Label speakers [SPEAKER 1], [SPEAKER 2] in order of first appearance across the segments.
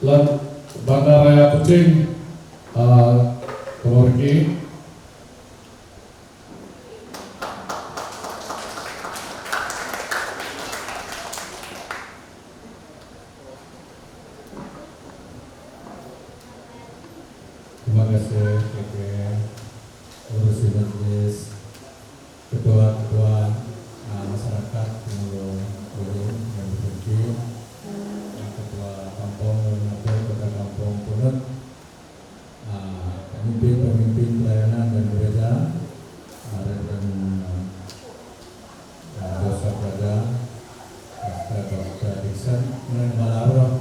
[SPEAKER 1] lan Bandaraya Kucing Keluargi. Terima kasih Urusi Majelis, Ketua-ketua masyarakat Gunung yang berbahagia, Ketua Kampung Kota Kampung Punut, pemimpin pelayanan dan gereja, dan dosa pada Dr. Dixon, kemudian Malaroh,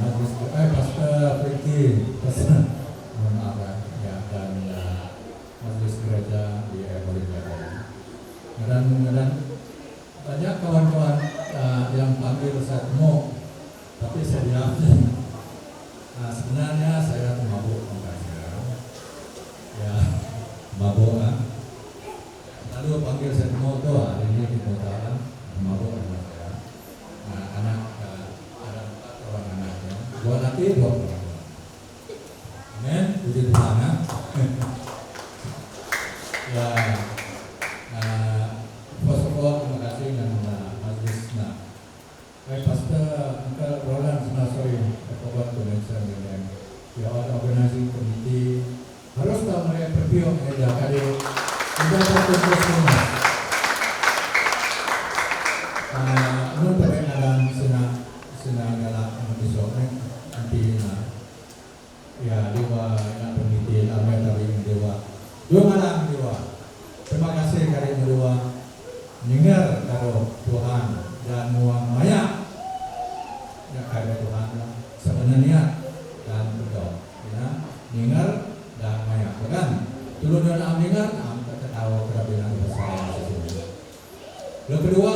[SPEAKER 1] Majelis Pastor Ricky, mohon maaf ya, dan Majelis Gereja di Bolivia. Dan banyak kawan-kawan yang panggil saya temu, tapi saya diam. Sebenarnya saya mabuk ya, mabuk lalu panggil saya temu tuh hari ini di kota mabuk anak saya. Anak ada 4 orang anaknya, 2 laki 2 perempuan. Amin, puji Tuhan. Ya, first of all, terima kasih dan Majelis. Pastor Uncle Roland Senasoi, Forward to mention dengan the organizing committee harus tahu mereka berpihak media kali tidak tertutup semua. Nun pada dalam senang galak besok nanti ya dewa yang committee ramai dari dewa dua malam dewa. Terima kasih kali dewa dengar karo Tuhan dan muang maya ya kaya Tuhan sebenarnya dan berdoa ya dengar dan maya kan dulu dan dengar kita tahu kerabinan besar yang kedua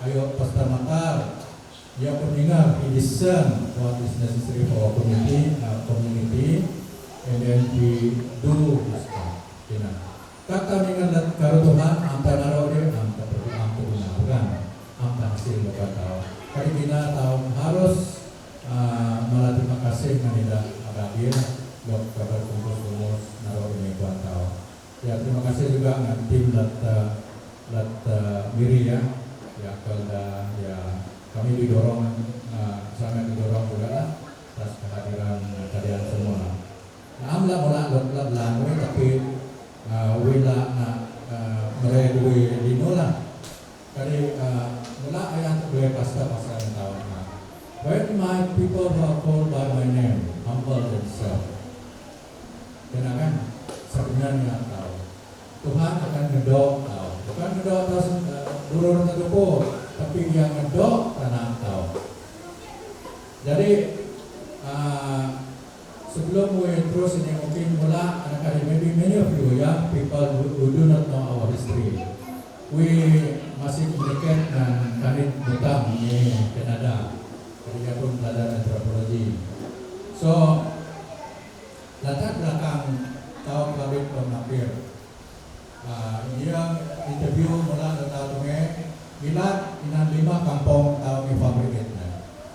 [SPEAKER 1] ayo Pastor Matar dia pendengar he discern what is necessary for our community and then we do this ya kata dengar karo Tuhan ampa naro dia ampa gunakan ampa hasil kita tahu kali kita tahu harus malah terima kasih menida hadir dok kabar kumpul naro ini buat tahu ya terima kasih juga dengan tim lat Miri ya kalau ya kami didorong sangat didorong juga lah atas kehadiran kalian semua. Amla mula belang tapi wila meredui dinola kali mula ayat boleh pasal tahun. When my people who are called by my name humble themselves, kenapa? Sebenarnya tahu Tuhan akan ngedok tahu, bukan ngedok atas burung terdupo, tapi yang ngedok tanah tahu. Jadi sebelum we terus ini mungkin mula anak maybe many of you young people who do not know our history, we masih berikan dan kanit butang di Kanada. Dia pun belajar antropologi. So latar belakang tahun kawin penampil. Dia interview mula tahun ini Milat inan 5 kampung tahun ini fabrikat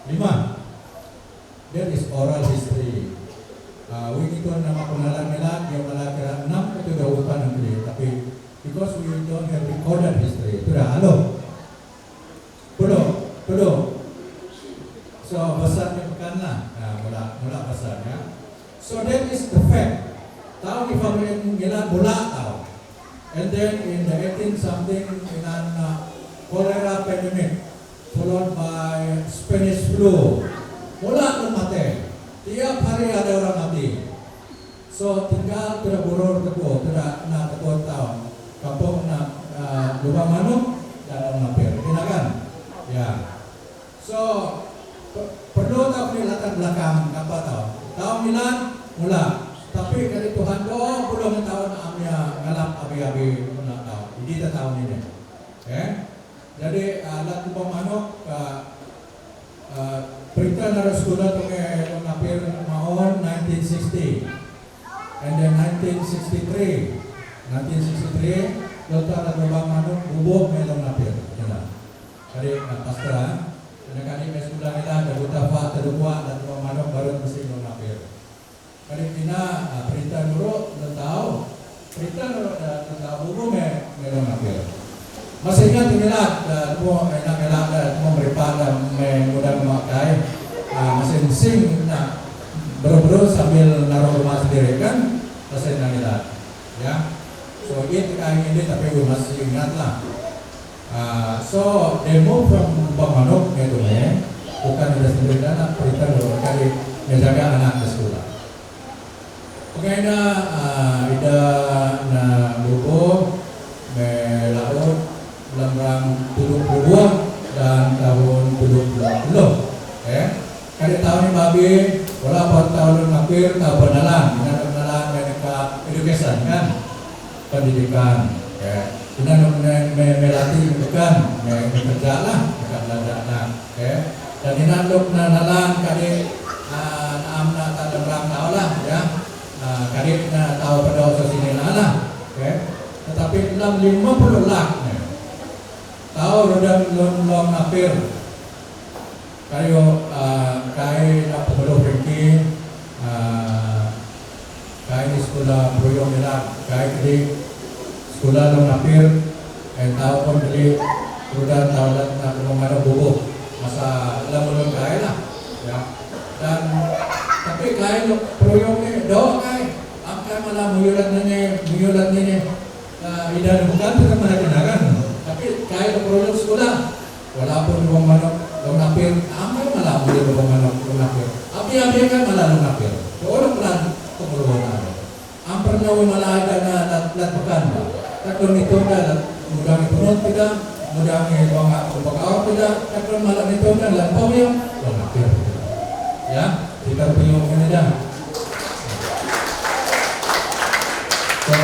[SPEAKER 1] 5. That is oral history. We itu nama kenalan Milat yang malah kira 6 itu dahukan nanti. Tapi because we don't have recorded history. Itu dah halo. Belum. So besarnya bukanlah mula besarnya. So that is the fact. Tahun di fabrikat Milat bola tahu. And then in the 18 something in cholera pandemic followed by Spanish flu. Mula mati. Tiap hari ada orang mati. So tinggal terburur tebu, tidak nak tebu tahu. Kampung nak lubang manuk dan mampir. Kan? Ya. So perlu tahu ni latar belakang apa tahu. Tahu Milan mula. Tapi dari Tuhan belum tahu namanya ngalap abi-abi nak tahu. Jadi kita tahu ini. Jadi alat lubang manuk perintah dari sekolah tu hampir tahun 1960 and then 1963 Dokter ada lubang manuk bubuh melong hampir jadi pastor Kadang-kadang may sekolah nila, nagutafa, tadukwa, at mga manok, baru mesti nung napir. Kadang-kadang perintah nuro, nung tao, perintah nuro, nung tao, buko may nung napir. Masih ingat nila, mo ay nakilala, mo meripada, may mudah memakai, masing-masing na bro-bro sambil naruh rumah sendiri kan, masih nila. Ya, so ini tapi masih ingat lah. So they move from Bangmanok ke Dumai, bukan sudah sendiri anak perintah dulu kali menjaga anak ke sekolah. Oke, ida na buku melaut lembrang 72 dan tahun 2020. Kali tahun ini babi, wala tahun akhir tahun penalan, penalan mereka education kan, pendidikan. Ini melatih bukan, bekerja lah, bukan belajar. Dan ini nanduk nalan kali naamna tadamrang tahu lah, ya. Kali tahu pada usaha sini lah. Tetapi dalam 50 lakh, tahu rodam long napir. Kayo kay na pumulong rinki, kay di sekolah proyong nila, kay di sekolah long napir, kay tao pun beli roda tao lang na kumamano bubo, masa lamulong kay lah, ya. Dan tapi kay proyong ni do kay, ang kay malah muyulat ni idan bukan itu menakinakan, tapi kay proyong sekolah, walaupun kumamano long napir, ambil malah boleh bermanok long napir. Api kan malah long napir. Orang pelan pemuluhan. Ampar nyawa malah ada na lat pekan. Takon itu dah mudah itu tidak, mudah ni bangga berbakau tidak. Takon malah itu dah lampau yang long napir. Ya, kita punya ini dah. So,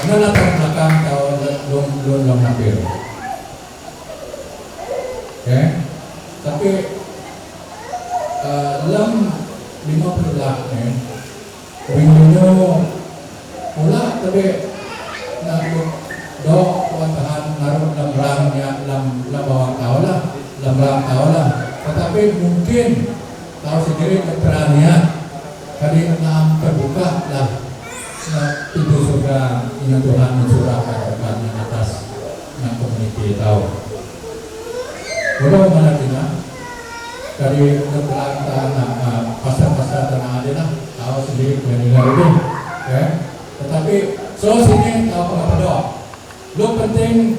[SPEAKER 1] nalatar belakang kau long napir. Okay. Tapi dalam 50 lakh ni, window pula tapi nak dok tuan-tuan naruh lembrangnya lam bawah tahu lah. Tetapi mungkin tahu sendiri keberanian kali enam terbuka lah pintu surga yang Tuhan mencurahkan berkatnya atas yang komuniti tahu. Kalau mana kita dari tanah pasar-pasar tanah ada lah, tahu sendiri mendengar itu, Tetapi so sini tahu apa doa. Lo penting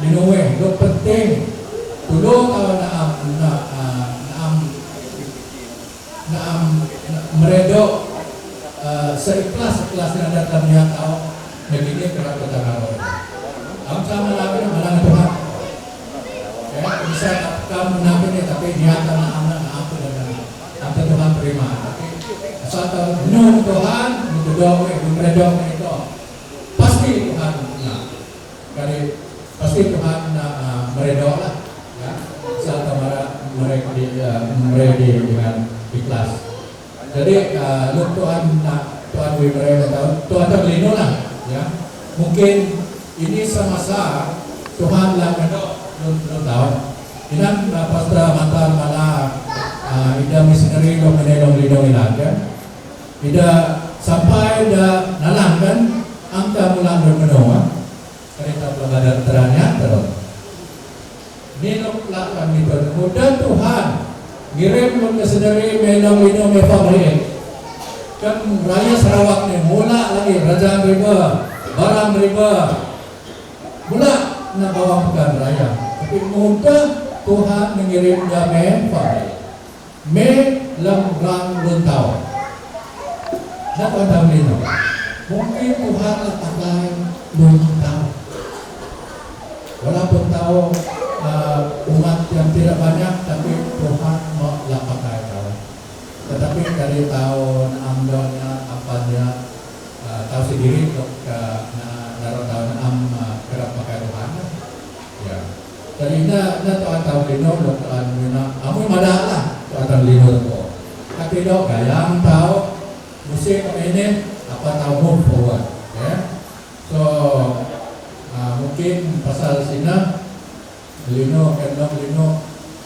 [SPEAKER 1] dinuwe, lo penting dulu tahu naam meredok seikhlas yang ada dalam niat tahu begini kerap bertanggung. Am sama lagi malah Tuhan. Bisa kamu nabi tapi niatan anak apa dan apa Tuhan terima. Tapi asal menurut Tuhan berdoa berdoa itu pasti Tuhan kali pasti Tuhan berdoa lah. Ya, asal mereka dengan ikhlas. Jadi lu Tuhan Tuhan berdoa Tuhan terlindung lah. Ya, mungkin ini semasa Tuhan lah berdoa belum tahu. Inan pastor mantan mana ida missionary lo menelong lidong ilaga. Ida sampai ida nalang kan angka mulan bermenua. Kereta pelajaran teranya terus. Nilok lakukan itu. Mudah Tuhan ngirim lo missionary menelong lidong favorit. Kan raya Sarawak ni mula lagi Raja Riba, Barang Riba. Mula nak bawa pekan raya. Tapi mudah Tuhan mengirim damai pada lembrang luntau. Nak ada lino. Mungkin Tuhan letakkan luntau. Walaupun tahu umat yang tidak banyak, tapi Tuhan mau pakai tahu. Tetapi dari tahun amdolnya apanya tahu sendiri naruh tahun kerap pakai Tuhan. Ya. Jadi tahu lino Tuhan mina, amu madalah Tuhan lino tu. Tapi dok yang tahu musik ini apa tahu move forward, ya. So mungkin pasal sini lino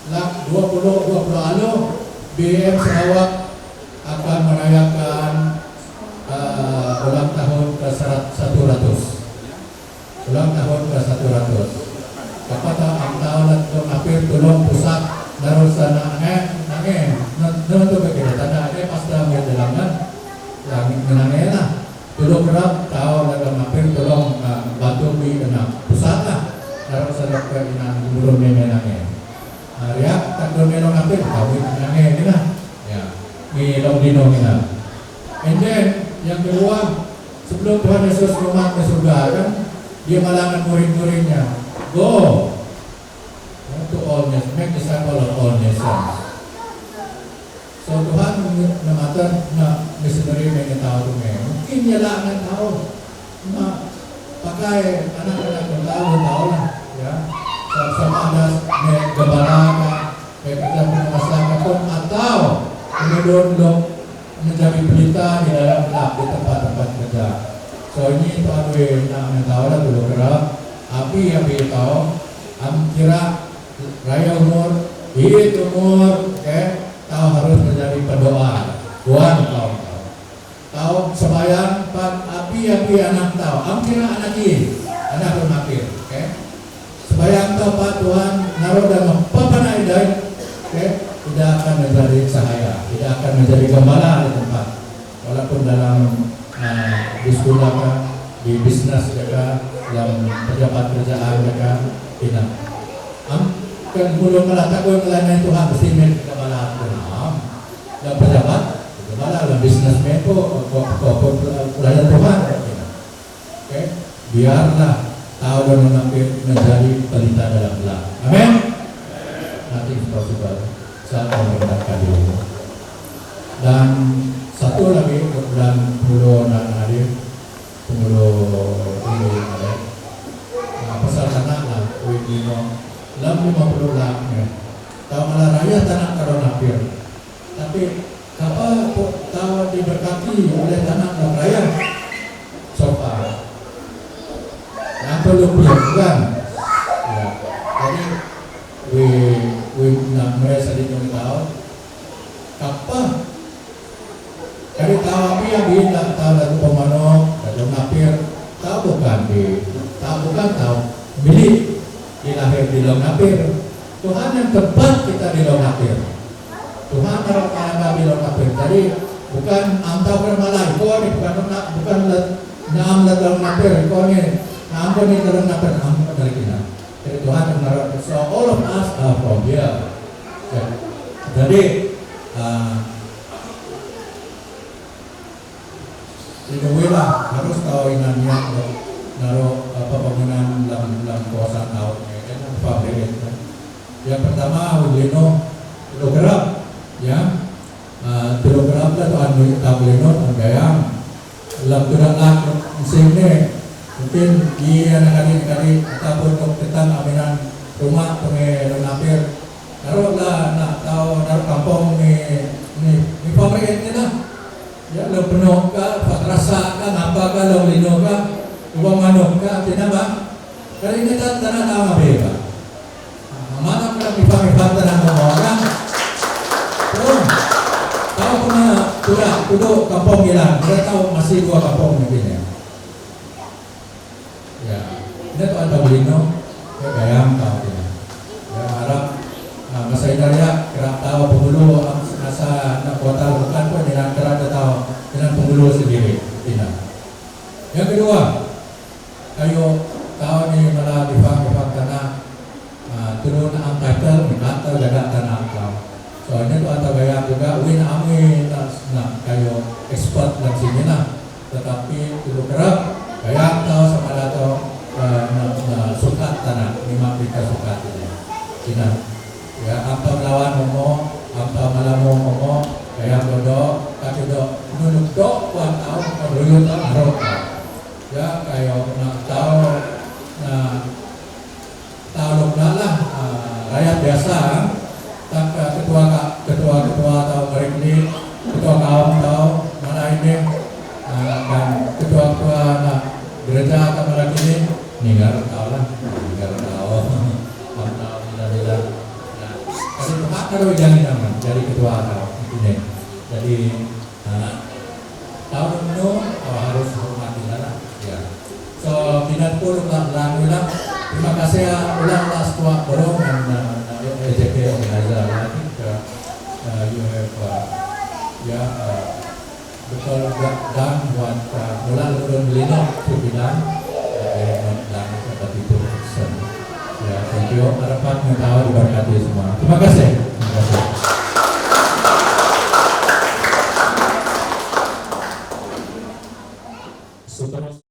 [SPEAKER 1] lak 2 2020 BM Sarawak akan merayakan ulang tahun ke 100. Ulang tahun ke 100. Kapata ang taon at hampir tulong pusat naroon sa nangin. Noon ito bigyan. Tanda pasta may dalangan. Yang nangin na. Tulong kerap taon at hampir tulong batu di pusat na. Naroon sa dokter inang gulong may nangin. Ya, tak domenong hampir kawin nangin na. Ya, ngilong dinong na. And then, yang kedua, sebelum Tuhan Yesus umat ke surga kan, dia malangan murid-muridnya, go to all nations, make disciple of all nations. So Tuhan mengatakan, na missionary may tahu tu mungkin dia lah anak tahu, pakai anak-anak yang tahu lah, ya, sama ada gembala, kerja masyarakat pun atau kemudian menjadi pelita di dalam lab di tempat-tempat kerja. So ini Tuhan nak tahu lah dulu kerap. Api tahu. Kira raya umur, umur, tahu harus menjadi pendoa. Tuhan tahu sembahyang api anak tahu. Kira anak ini, anak bermakir, sembahyang tahu Pak Tuhan naruh dalam papanai dai, tidak akan menjadi cahaya, tidak akan menjadi gembala di tempat. Walaupun dalam di sekolah, di bisnis mereka, dalam pejabat kerjaan mereka, tidak. Kan belum melakukan pelayanan Tuhan mesti menjadi gembala Tuhan. Dalam pejabat, gembala dalam bisnis mereka, pelayanan Tuhan. Biarlah tahu dan menjadi pelita dalam gelap. Amin. Nanti possible. Saya memberitakan dulu. Dan satu lagi bulan Puluh dan Hadir Puluh ini ada pasal tanah lah Wibino 50 lah tahu malah raya tanah Karonapir tapi apa tahu diberkati oleh tanah raya sofa yang perlu kan ya jadi nak merasa tahu apa dari tahu apa yang bilang tahu lagu pemanok lagu napir tahu bukan tahu milik dilahir di dalam napir Tuhan yang tepat kita di dalam napir Tuhan merawat di dalam napir jadi bukan antau bermalai kau ni bukan naam dalam napir kau ni naam kau ni dalam napir naam dari kita jadi Tuhan yang merawat so all of us are from here jadi lah harus tahu inannya naruh pembangunan dalam kawasan laut pabrik yang pertama Ulino kilogram ya kilogram lah tuan Ulino gayang dalam tulang sini mungkin di anak-adik ataupun tentang aminan rumah pengenapir naruhlah nak tahu naruh kampung ni pabrik ni lah ya lo penuh ka patrasa ka ngapa ka lo lino ka uang manok ka tinaba kali kita tanah nama beba mana ka mipa tanah orang tahu kena kudo kampung hilang kita tahu masih dua kampung mungkin ya ini tu ada lino gayam tahu ya harap masa idaya kerap tahu penghulu asa nak kota bukan pun dengan kerap tahu dengan penghulu sendiri tidak. Yang kedua, ayo tahu ni malah difaham tanah turun angkatan atau jaga tanah kau. Soalnya tu atau gaya juga win amin nak kayo expert dan sini lah. Tetapi dulu kerap gaya tahu sama atau suka tanah memang kita suka tidak. Ya apa melawan ngomong apa malam ngomong kayak bodoh kaki do nunuk do kuat tahu beruyut arok ya kayak nak tahu tahu lah rakyat biasa tak ketua tahu ini ketua kaum tahu mana ini dan ketua gereja atau mana ini ninggal tahu lah ninggal tahu tidak hak kalau jangan naman dari ketua ini. Jadi tahun itu harus hormati lah ya. So pinatpul lang ulang. Terima kasih ulang last tua borong dan EJP organizer lagi ke you have ya betul dan buat mula turun belino bilang dan seperti itu. Ya, thank you. Harapan yang tahu diberkati semua. Terima kasih. Terima kasih.